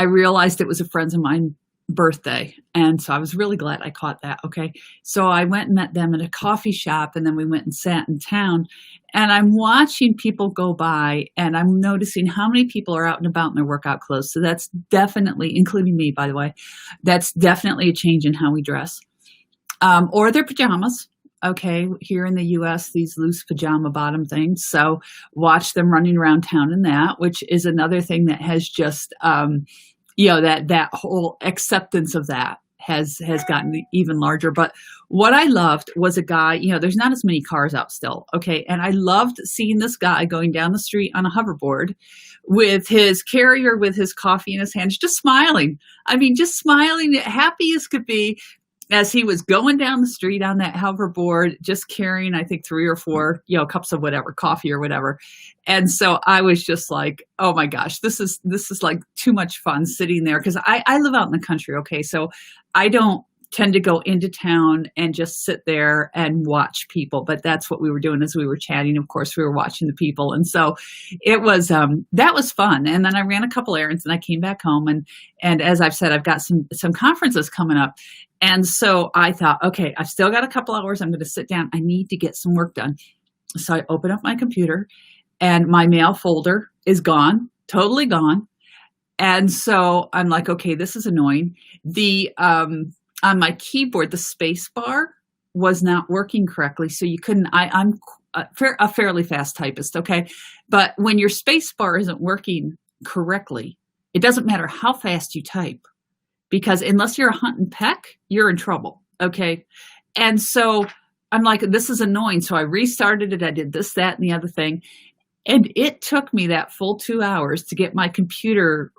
I realized it was a friend of mine birthday. And so I was really glad I caught that. Okay. So I went and met them at a coffee shop, and then we went and sat in town, and I'm watching people go by, and I'm noticing how many people are out and about in their workout clothes. So that's definitely, including me, by the way, that's definitely a change in how we dress, or their pajamas. Okay. Here in the US, these loose pajama bottom things. So watch them running around town in that, which is another thing that has just, that whole acceptance of that has gotten even larger. But what I loved was a guy, there's not as many cars out still. Okay. And I loved seeing this guy going down the street on a hoverboard with his carrier, with his coffee in his hands, just smiling. I mean, just smiling, happy as could be, as he was going down the street on that hoverboard, just carrying, I think, 3 or 4, cups of whatever, coffee or whatever. And so I was just like, oh my gosh, this is like too much fun sitting there. Cause I live out in the country. Okay. So I don't tend to go into town and just sit there and watch people, but that's what we were doing as we were chatting. Of course, we were watching the people. And so it was, that was fun. And then I ran a couple errands and I came back home, and as I've said, I've got some conferences coming up. And so I thought, okay, I've still got a couple hours. I'm going to sit down. I need to get some work done. So I open up my computer, and my mail folder is gone, totally gone. And so I'm like, okay, this is annoying. On my keyboard, the space bar was not working correctly. So you couldn't, I'm a fairly fast typist. Okay. But when your space bar isn't working correctly, it doesn't matter how fast you type, because unless you're a hunt and peck, you're in trouble. Okay. And so I'm like, this is annoying. So I restarted it. I did this, that, and the other thing. And it took me that full 2 hours to get my computer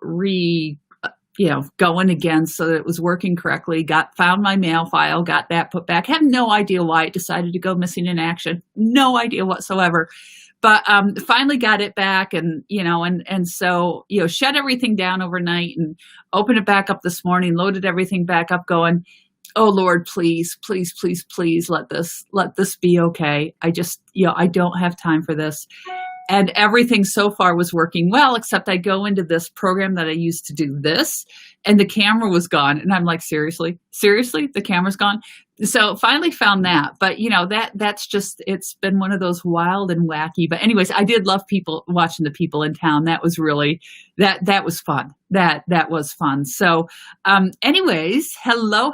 going again so that it was working correctly. Found my mail file, got that put back. Have no idea why it decided to go missing in action. No idea whatsoever. But finally got it back, and so shut everything down overnight and opened it back up this morning, loaded everything back up, going, oh Lord, please, please, please, please let this be okay. I just, I don't have time for this. And everything so far was working well, except I go into this program that I used to do this, and the camera was gone. And I'm like, seriously, the camera's gone. So finally found that. But that's just, it's been one of those wild and wacky. But anyways, I did love watching the people in town. That was really, that was fun. That was fun. So anyways, hello,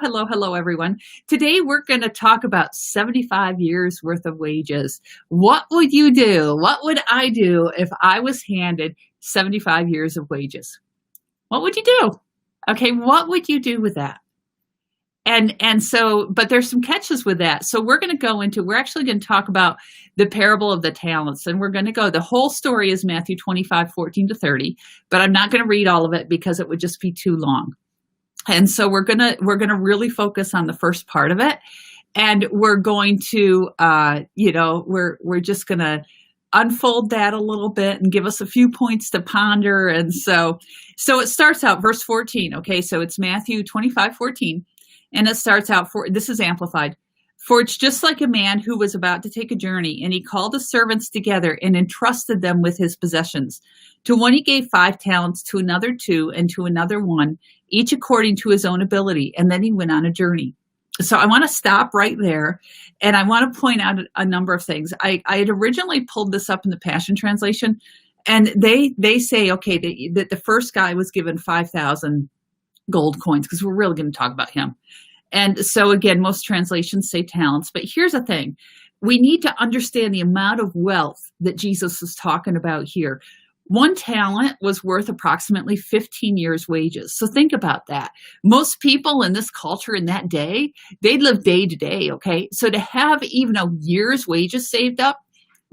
everyone. Today we're going to talk about 75 years worth of wages. What would you do? What would I do if I was handed 75 years of wages? What would you do? Okay, what would you do with that? And so, but there's some catches with that. So we're actually going to talk about the parable of the talents, and we're going to go, the whole story is Matthew 25:14-30, but I'm not going to read all of it because it would just be too long. And so we're going to really focus on the first part of it. And we're going to, we're just going to unfold that a little bit and give us a few points to ponder. And so it starts out verse 14. Okay. So it's Matthew 25:14. And it starts out, this is amplified. For it's just like a man who was about to take a journey, and he called the servants together and entrusted them with his possessions. To one he gave 5 talents, to another 2, and to another 1, each according to his own ability. And then he went on a journey. So I want to stop right there, and I want to point out a number of things. I had originally pulled this up in the Passion Translation, and they say, okay, that the first guy was given 5,000 gold coins, because we're really going to talk about him. And so again, most translations say talents, but here's the thing. We need to understand the amount of wealth that Jesus is talking about here. 1 talent was worth approximately 15 years' wages. So think about that. Most people in this culture in that day, they'd live day to day, okay? So to have even a year's wages saved up,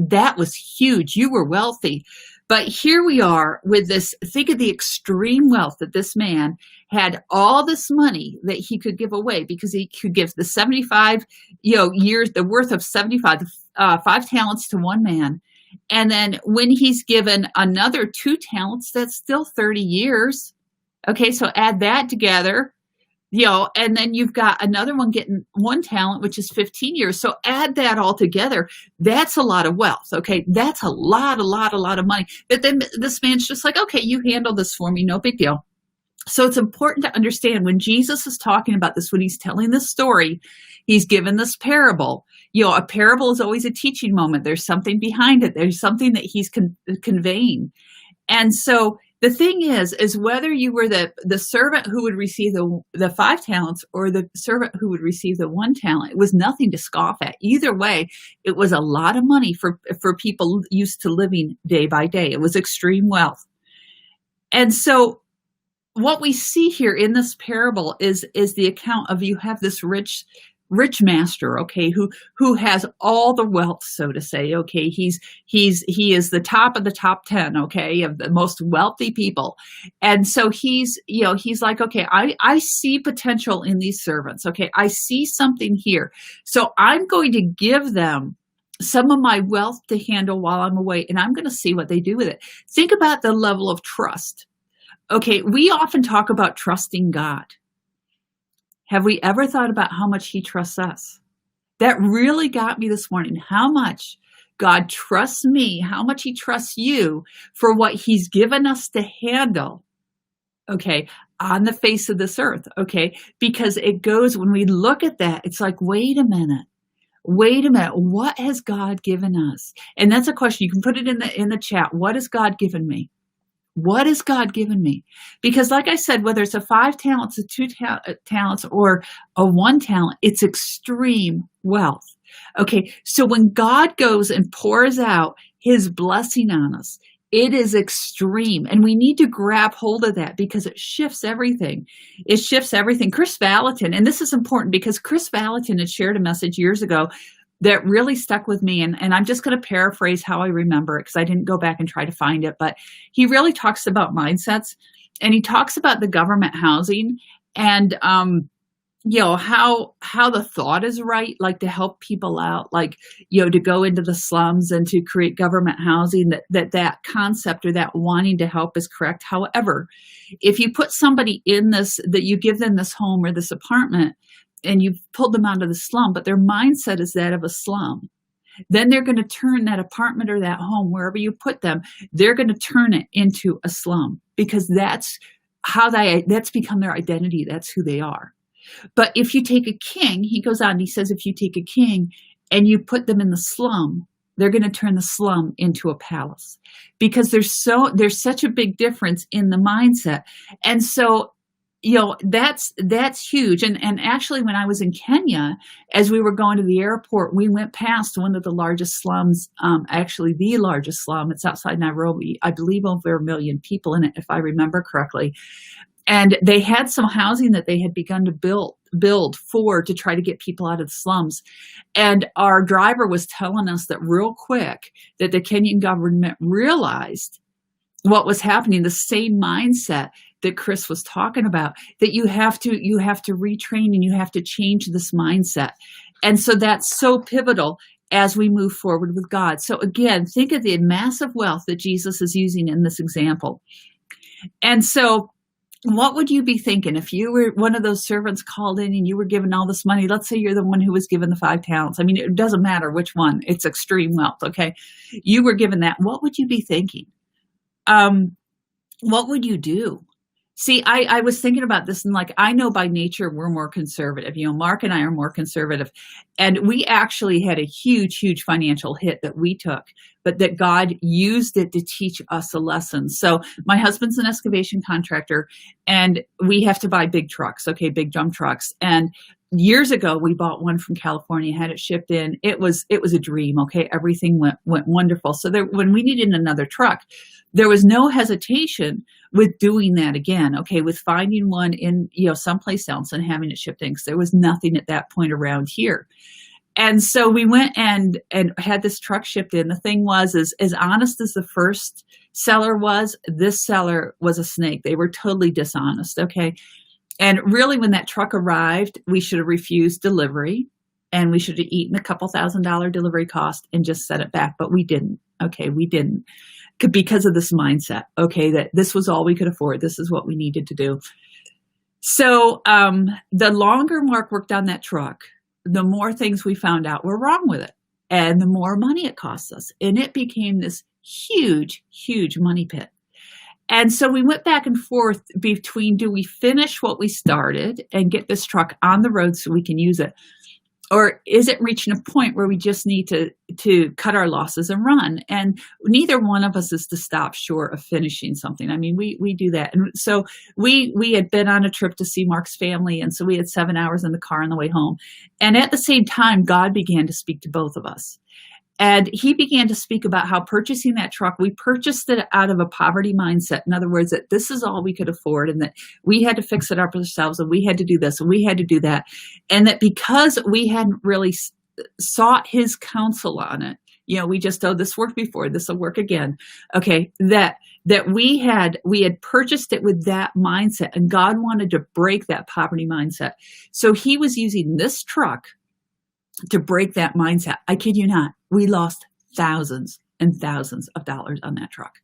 that was huge. You were wealthy. But here we are with this, think of the extreme wealth that this man had, all this money that he could give away, because he could give the 75, years, the worth of 75, 5 talents to one man. And then when he's given another 2 talents, that's still 30 years. Okay. So add that together, and then you've got another one getting 1 talent, which is 15 years. So add that all together. That's a lot of wealth. Okay. That's a lot of money. But then this man's just like, okay, you handle this for me. No big deal. So it's important to understand when Jesus is talking about this, when he's telling this story, he's given this parable. A parable is always a teaching moment. There's something behind it. There's something that he's conveying. And so the thing is whether you were the servant who would receive the 5 talents or the servant who would receive the 1 talent, it was nothing to scoff at. Either way, it was a lot of money for people used to living day by day. It was extreme wealth. And so what we see here in this parable is the account of, you have this rich master, okay, who has all the wealth, so to say, okay. He is the top of the top 10, okay, of the most wealthy people. And so he's like, okay, I see potential in these servants, okay, I see something here. So I'm going to give them some of my wealth to handle while I'm away, and I'm going to see what they do with it. Think about the level of trust. Okay, we often talk about trusting God. Have we ever thought about how much he trusts us? That really got me this morning. How much God trusts me, how much he trusts you for what he's given us to handle, okay, on the face of this earth, okay? Because it goes, when we look at that, it's like, wait a minute, what has God given us? And that's a question. You can put it in the chat. What has God given me? What has God given me? Because like I said, whether it's a 5 talents, a 2 talents, or a 1 talent, it's extreme wealth. Okay, so when God goes and pours out his blessing on us, it is extreme. And we need to grab hold of that because it shifts everything. It shifts everything. Chris Valentin, and this is important because Chris Valentin had shared a message years ago that really stuck with me. And I'm just going to paraphrase how I remember it because I didn't go back and try to find it. But he really talks about mindsets, and he talks about the government housing and, how the thought is right, like to help people out, like, to go into the slums and to create government housing, that concept or that wanting to help is correct. However, if you put somebody in this, that you give them this home or this apartment, and you've pulled them out of the slum, but their mindset is that of a slum, then they're going to turn that apartment or that home, wherever you put them, they're going to turn it into a slum because that's become their identity. That's who they are. But if you take a king, he goes on, he says, if you take a king and you put them in the slum, they're going to turn the slum into a palace because there's such a big difference in the mindset. And so, that's huge. And actually, when I was in Kenya, as we were going to the airport, we went past one of the largest slums, actually the largest slum. It's outside Nairobi. I believe over 1 million people in it, if I remember correctly. And they had some housing that they had begun to build to try to get people out of the slums. And our driver was telling us that real quick that the Kenyan government realized what was happening, the same mindset that Chris was talking about, that you have to retrain and you have to change this mindset. And so that's so pivotal as we move forward with God. So again, think of the massive wealth that Jesus is using in this example. And so what would you be thinking if you were one of those servants called in and you were given all this money? Let's say you're the one who was given the 5 talents. I mean, it doesn't matter which one. It's extreme wealth, okay? You were given that. What would you be thinking? What would you do? See, I was thinking about this, and like, I know by nature we're more conservative. Mark and I are more conservative, and we actually had a huge, huge financial hit that we took, but that God used it to teach us a lesson. So my husband's an excavation contractor, and we have to buy big trucks, okay, big dump trucks. And years ago, we bought one from California, had it shipped in. It was a dream, okay? Everything went wonderful. So when we needed another truck, there was no hesitation with doing that again, okay, with finding one in, someplace else and having it shipped in, because there was nothing at that point around here. And so we went and had this truck shipped in. The thing was, as honest as the first seller was, this seller was a snake. They were totally dishonest, okay? And really, when that truck arrived, we should have refused delivery, and we should have eaten a couple $1,000 delivery cost and just set it back. But we didn't. Okay, we didn't, because of this mindset. Okay, that this was all we could afford. This is what we needed to do. So the longer Mark worked on that truck, the more things we found out were wrong with it, and the more money it cost us, and it became this huge, huge money pit. And so we went back and forth between, do we finish what we started and get this truck on the road so we can use it? Or is it reaching a point where we just need to cut our losses and run? And neither one of us is to stop short of finishing something. I mean, we do that. And so we had been on a trip to see Mark's family. And so we had 7 hours in the car on the way home. And at the same time, God began to speak to both of us. And he began to speak about how purchasing that truck, we purchased it out of a poverty mindset. In other words, that this is all we could afford and that we had to fix it up ourselves and we had to do this and we had to do that. And that because we hadn't really sought his counsel on it, we just, this worked before, this will work again. Okay, that we had purchased it with that mindset, and God wanted to break that poverty mindset. So he was using this truck to break that mindset. I kid you not. We lost thousands and thousands of dollars on that truck.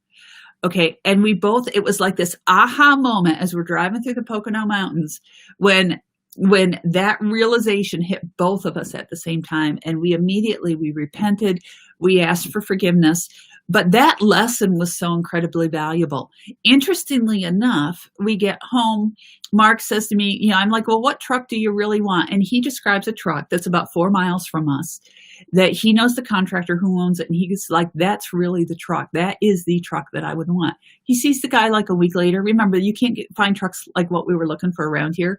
Okay. And it was like this aha moment as we're driving through the Pocono Mountains when that realization hit both of us at the same time. And we repented. We asked for forgiveness. But that lesson was so incredibly valuable. Interestingly enough, we get home. Mark says to me, I'm like, well, what truck do you really want? And he describes a truck that's about 4 miles from us, that he knows the contractor who owns it. And he's like, that's really the truck. That is the truck that I would want. He sees the guy like a week later. Remember, you can't find trucks like what we were looking for around here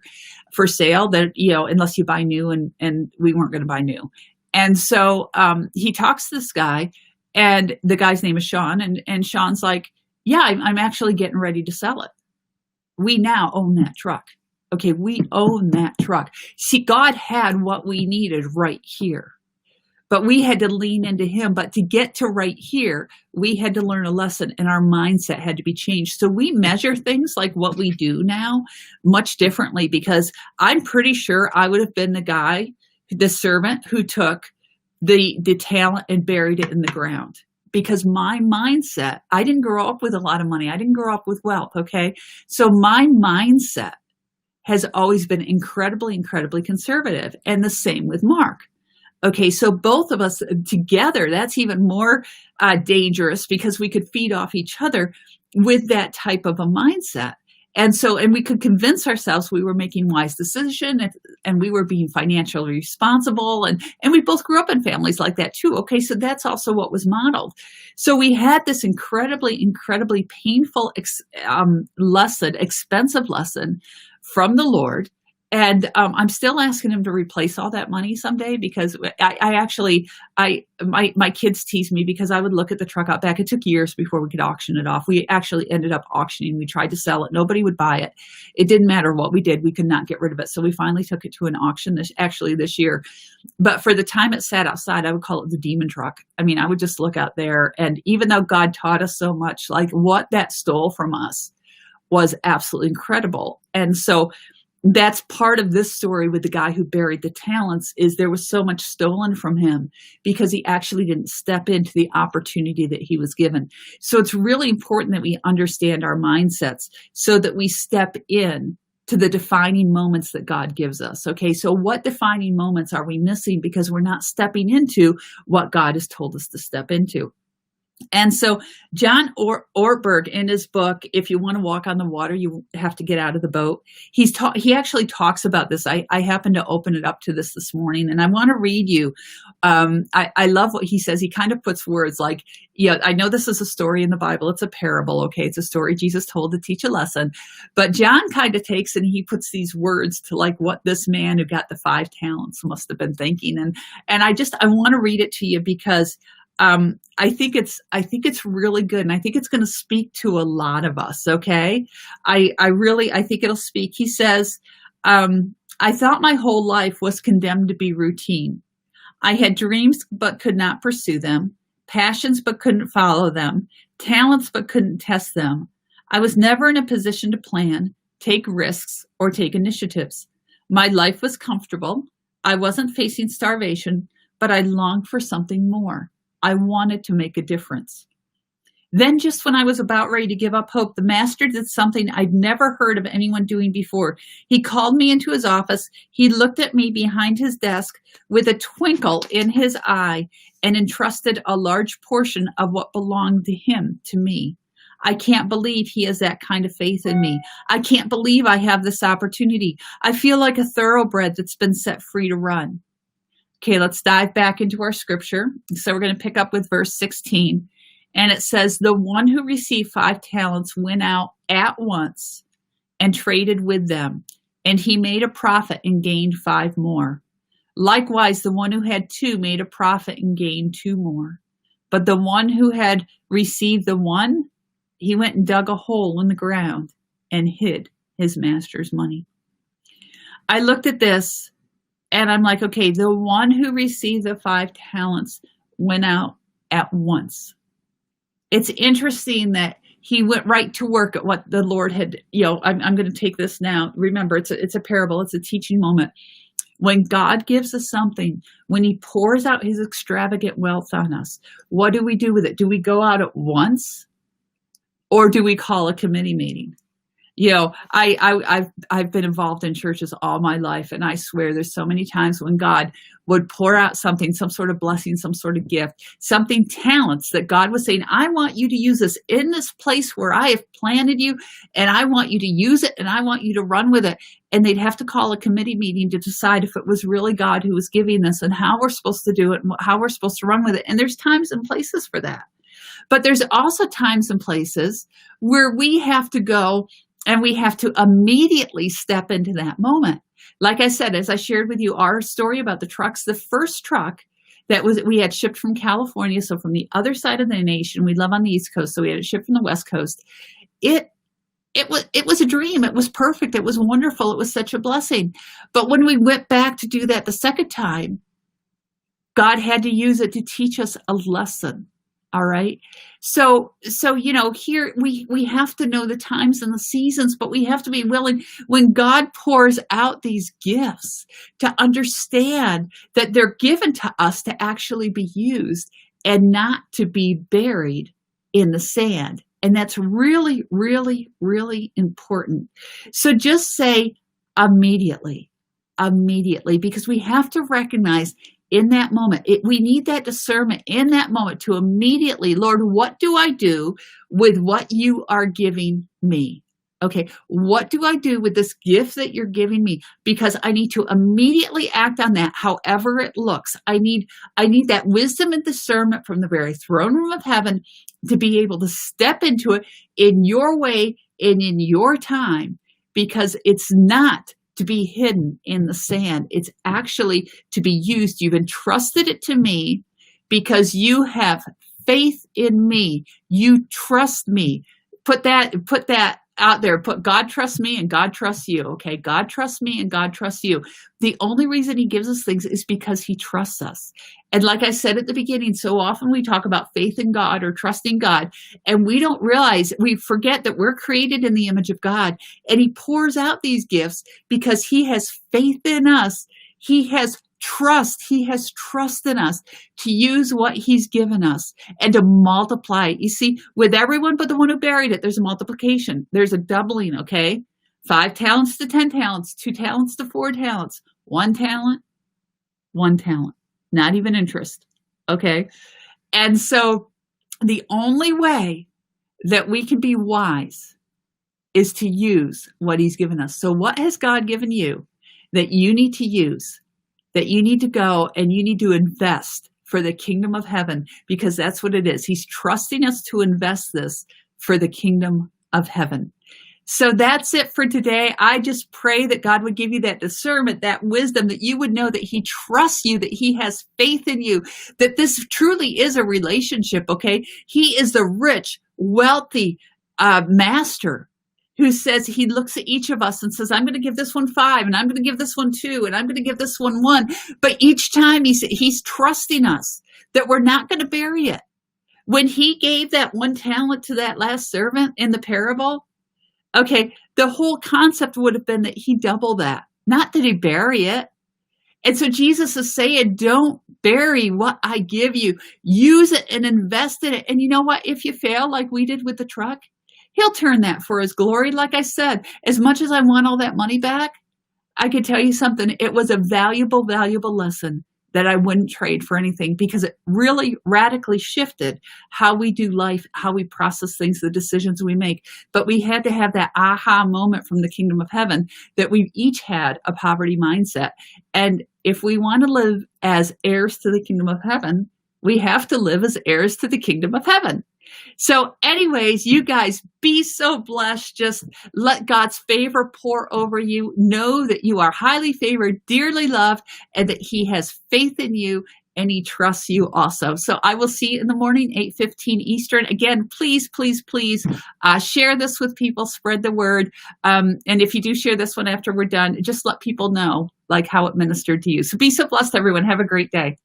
for sale that, unless you buy new, and we weren't going to buy new. And so he talks to this guy. And the guy's name is Sean. And Sean's like, yeah, I'm actually getting ready to sell it. We now own that truck. Okay, we own that truck. See, God had what we needed right here. But we had to lean into him. But to get to right here, we had to learn a lesson and our mindset had to be changed. So we measure things like what we do now much differently, because I'm pretty sure I would have been the servant who took the talent and buried it in the ground, because my mindset, I didn't grow up with a lot of money. I didn't grow up with wealth. Okay. So my mindset has always been incredibly, incredibly conservative, and the same with Mark. Okay. So both of us together, that's even more dangerous, because we could feed off each other with that type of a mindset. And we could convince ourselves we were making wise decisions and we were being financially responsible. And we both grew up in families like that too. Okay. So that's also what was modeled. So we had this incredibly, incredibly painful expensive lesson from the Lord. And I'm still asking him to replace all that money someday, because my kids tease me because I would look at the truck out back. It took years before we could auction it off. We actually ended up auctioning. We tried to sell it. Nobody would buy it. It didn't matter what we did. We could not get rid of it. So we finally took it to an auction this year. But for the time it sat outside, I would call it the demon truck. I mean, I would just look out there. And even though God taught us so much, like what that stole from us was absolutely incredible. And so that's part of this story with the guy who buried the talents, is there was so much stolen from him because he actually didn't step into the opportunity that he was given. So it's really important that we understand our mindsets so that we step in to the defining moments that God gives us. Okay, so what defining moments are we missing because we're not stepping into what God has told us to step into? And so John Orberg, in his book, If You Want to Walk on the Water, You Have to Get Out of the Boat, he actually talks about this. I happened to open it up to this morning, and I want to read you. I love what he says. He kind of puts words like, I know this is a story in the Bible. It's a parable, okay? It's a story Jesus told to teach a lesson. But John kind of takes and he puts these words to like what this man who got the 5 talents must have been thinking. And I want to read it to you because I think it's really good, and I think it's going to speak to a lot of us. Okay. I think it'll speak. He says, I thought my whole life was condemned to be routine. I had dreams, but could not pursue them, passions, but couldn't follow them, talents, but couldn't test them. I was never in a position to plan, take risks, or take initiatives. My life was comfortable. I wasn't facing starvation, but I longed for something more. I wanted to make a difference. Then just when I was about ready to give up hope, the master did something I'd never heard of anyone doing before. He called me into his office. He looked at me behind his desk with a twinkle in his eye and entrusted a large portion of what belonged to him to me. I can't believe he has that kind of faith in me. I can't believe I have this opportunity. I feel like a thoroughbred that's been set free to run. Okay, let's dive back into our scripture. So we're going to pick up with verse 16. And it says, the one who received 5 talents went out at once and traded with them. And he made a profit and gained 5 more. Likewise, the one who had 2 made a profit and gained 2 more. But the one who had received the 1, he went and dug a hole in the ground and hid his master's money. I looked at this and I'm like, okay, the one who received the 5 talents went out at once. It's interesting that he went right to work at what the Lord had, I'm going to take this now. Remember, it's a parable. It's a teaching moment. When God gives us something, when he pours out his extravagant wealth on us, what do we do with it? Do we go out at once or do we call a committee meeting? I've been involved in churches all my life, and I swear there's so many times when God would pour out something, some sort of blessing, some sort of gift, something, talents that God was saying, I want you to use this in this place where I have planted you, and I want you to use it, and I want you to run with it. And they'd have to call a committee meeting to decide if it was really God who was giving this and how we're supposed to do it and how we're supposed to run with it. And there's times and places for that. But there's also times and places where we have to go and we have to immediately step into that moment. Like I said, as I shared with you our story about the trucks, the first truck that we had shipped from California, so from the other side of the nation, we live on the East Coast, so we had it shipped from the West Coast. It was a dream. It was perfect. It was wonderful. It was such a blessing. But when we went back to do that the second time, God had to use it to teach us a lesson. All right. So, here we have to know the times and the seasons, but we have to be willing when God pours out these gifts to understand that they're given to us to actually be used and not to be buried in the sand. And that's really, really, really important. So just say immediately, because we have to recognize in that moment, we need that discernment in that moment to immediately, Lord, what do I do with what you are giving me? Okay, what do I do with this gift that you're giving me? Because I need to immediately act on that, however it looks. I need that wisdom and discernment from the very throne room of heaven to be able to step into it in your way and in your time, because it's not to be hidden in the sand. It's actually to be used. You've entrusted it to me because you have faith in me. You trust me. Put that out there. Put God trusts me and God trusts you. Okay. God trusts me and God trusts you. The only reason he gives us things is because he trusts us. And like I said at the beginning, so often we talk about faith in God or trusting God, and we don't realize, we forget that we're created in the image of God, and he pours out these gifts because he has faith in us. He has trust. He has trust in us to use what he's given us and to multiply. You see, with everyone but the one who buried it, there's a multiplication. There's a doubling, okay? 5 talents to 10 talents, 2 talents to 4 talents, 1 talent, 1 talent, not even interest, okay? And so the only way that we can be wise is to use what he's given us. So what has God given you that you need to use, that you need to go and you need to invest for the kingdom of heaven? Because that's what it is. He's trusting us to invest this for the kingdom of heaven. So that's it for today. I just pray that God would give you that discernment, that wisdom, that you would know that he trusts you, that he has faith in you, that this truly is a relationship, okay? He is the rich, wealthy master who says, he looks at each of us and says, I'm going to give this one 5, and I'm going to give this one 2, and I'm going to give this one 1. But each time he's trusting us that we're not going to bury it. When he gave that 1 talent to that last servant in the parable, okay, the whole concept would have been that he doubled that, not that he bury it. And so Jesus is saying, don't bury what I give you. Use it and invest in it. And you know what? If you fail, like we did with the truck, he'll turn that for his glory. Like I said, as much as I want all that money back, I could tell you something. It was a valuable, valuable lesson that I wouldn't trade for anything, because it really radically shifted how we do life, how we process things, the decisions we make. But we had to have that aha moment from the kingdom of heaven that we've each had a poverty mindset. And if we want to live as heirs to the kingdom of heaven, we have to live as heirs to the kingdom of heaven. So anyways, you guys, be so blessed. Just let God's favor pour over you. Know that you are highly favored, dearly loved, and that he has faith in you and he trusts you also. So I will see you in the morning, 8:15 Eastern. Again, please, please, please share this with people, spread the word. And if you do share this one after we're done, just let people know like how it ministered to you. So be so blessed, everyone. Have a great day.